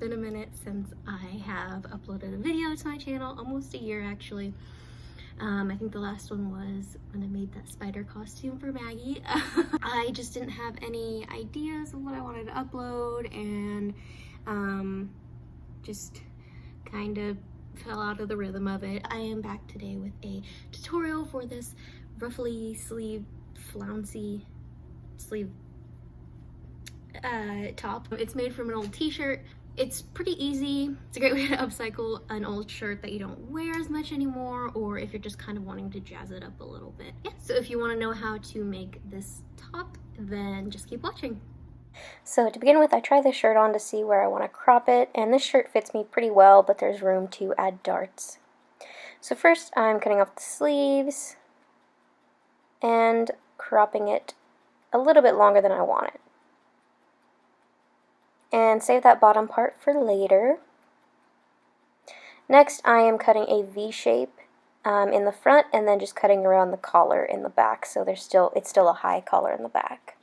been a minute since I have uploaded a video to my channel, almost a year actually. I think the last one was when I made that spider costume for Maggie. I just didn't have any ideas of what I wanted to upload, and just kind of fell out of the rhythm of it. I am back today with a tutorial for this ruffly sleeve, flouncy sleeve top. It's made from an old t-shirt. It's pretty easy. It's a great way to upcycle an old shirt that you don't wear as much anymore, or if you're just kind of wanting to jazz it up a little bit. Yeah, so if you want to know how to make this top, then just keep watching. So to begin with, I try this shirt on to see where I want to crop it, and this shirt fits me pretty well, but there's room to add darts. So first I'm cutting off the sleeves and cropping it a little bit longer than I want it. And save that bottom part for later. Next, I am cutting a V shape in the front, and then just cutting around the collar in the back, so it's still a high collar in the back.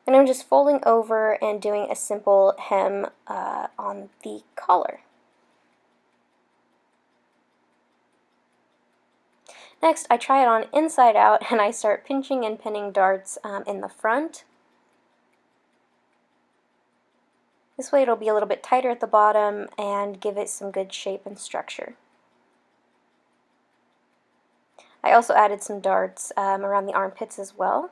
And I'm just folding over and doing a simple hem on the collar. Next, I try it on inside out, and I start pinching and pinning darts in the front. This way it'll be a little bit tighter at the bottom and give it some good shape and structure. I also added some darts around the armpits as well.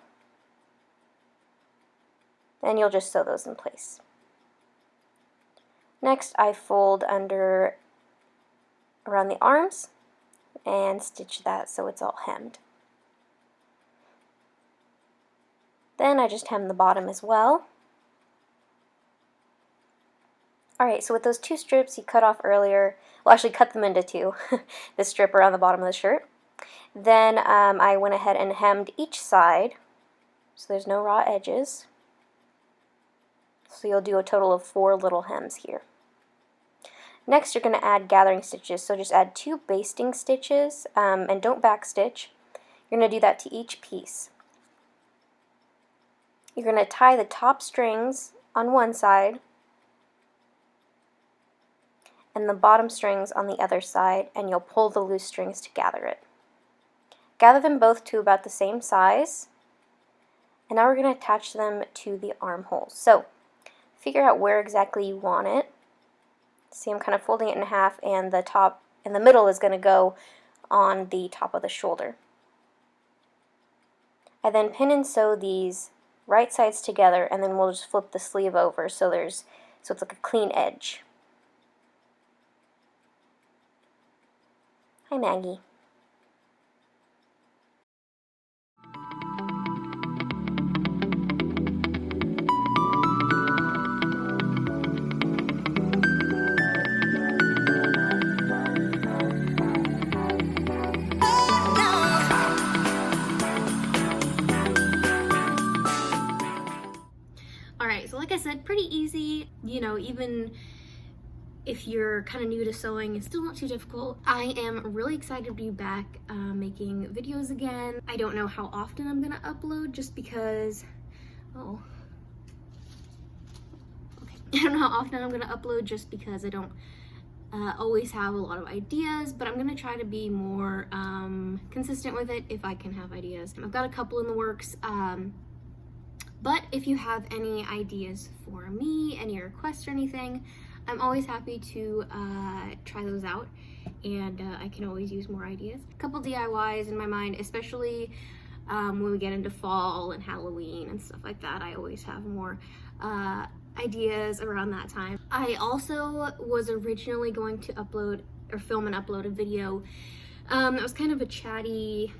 And you'll just sew those in place. Next, I fold under around the arms and stitch that so it's all hemmed. Then I just hem the bottom as well. Alright, so with those two strips you cut off earlier, well actually cut them into two, the strip around the bottom of the shirt. Then I went ahead and hemmed each side, so there's no raw edges. So you'll do a total of 4 little hems here. Next, you're going to add gathering stitches, so just add 2 basting stitches, and don't backstitch. You're going to do that to each piece. You're going to tie the top strings on one side and the bottom strings on the other side, and you'll pull the loose strings to gather it. Gather them both to about the same size, and now we're going to attach them to the armholes. So, figure out where exactly you want it. See, I'm kind of folding it in half, and the top in the middle is going to go on the top of the shoulder. I then pin and sew these right sides together, and then we'll just flip the sleeve over so it's like a clean edge. Hi, Maggie. So like I said, pretty easy, you know, even if you're kind of new to sewing, it's still not too difficult. I am really excited to be back making videos again. I don't know how often I'm gonna upload just because, I don't know how often I'm gonna upload just because I don't always have a lot of ideas, but I'm gonna try to be more consistent with it if I can have ideas. I've got a couple in the works. But if you have any ideas for me, any requests or anything, I'm always happy to try those out, and I can always use more ideas. A couple DIYs in my mind, especially when we get into fall and Halloween and stuff like that. I always have more ideas around that time. I also was originally going to upload or film and upload a video that was kind of a chatty,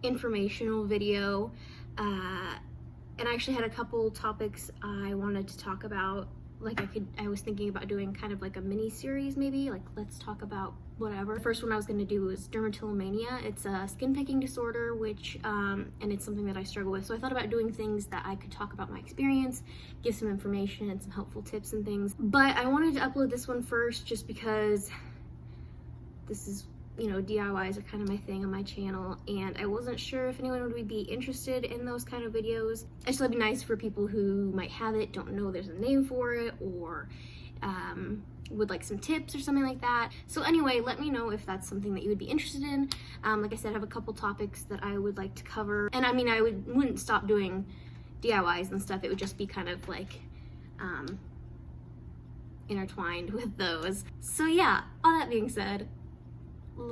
informational video. And I actually had a couple topics I wanted to talk about. Like I was thinking about doing kind of like a mini series maybe, like let's talk about whatever. The first one I was gonna do was dermatillomania. It's a skin picking disorder, which, and it's something that I struggle with. So I thought about doing things that I could talk about my experience, give some information and some helpful tips and things. But I wanted to upload this one first just because this is you know, DIYs are kind of my thing on my channel, and I wasn't sure if anyone would be interested in those kind of videos. I just thought it'd be nice for people who might have it, don't know there's a name for it, or would like some tips or something like that. So anyway, let me know if that's something that you would be interested in. Like I said, I have a couple topics that I would like to cover, and I mean, I wouldn't stop doing DIYs and stuff. It would just be kind of like intertwined with those. So yeah, all that being said,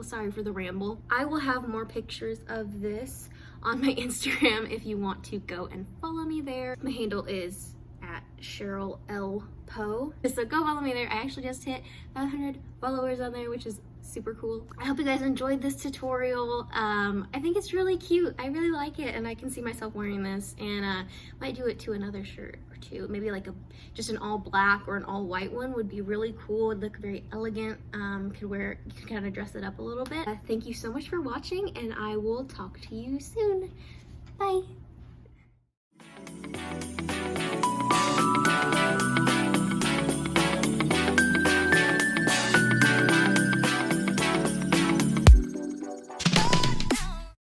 sorry for the ramble. I will have more pictures of this on my Instagram if you want to go and follow me there. My handle is at Cheryl L. Poe. So go follow me there. I actually just hit 500 followers on there, which is super cool. I hope you guys enjoyed this tutorial. I think it's really cute. I really like it, and I can see myself wearing this, and might do it to another shirt or two. Maybe like just an all black or an all white one would be really cool. It'd look very elegant. You could kind of dress it up a little bit. Thank you so much for watching, and I will talk to you soon. Bye.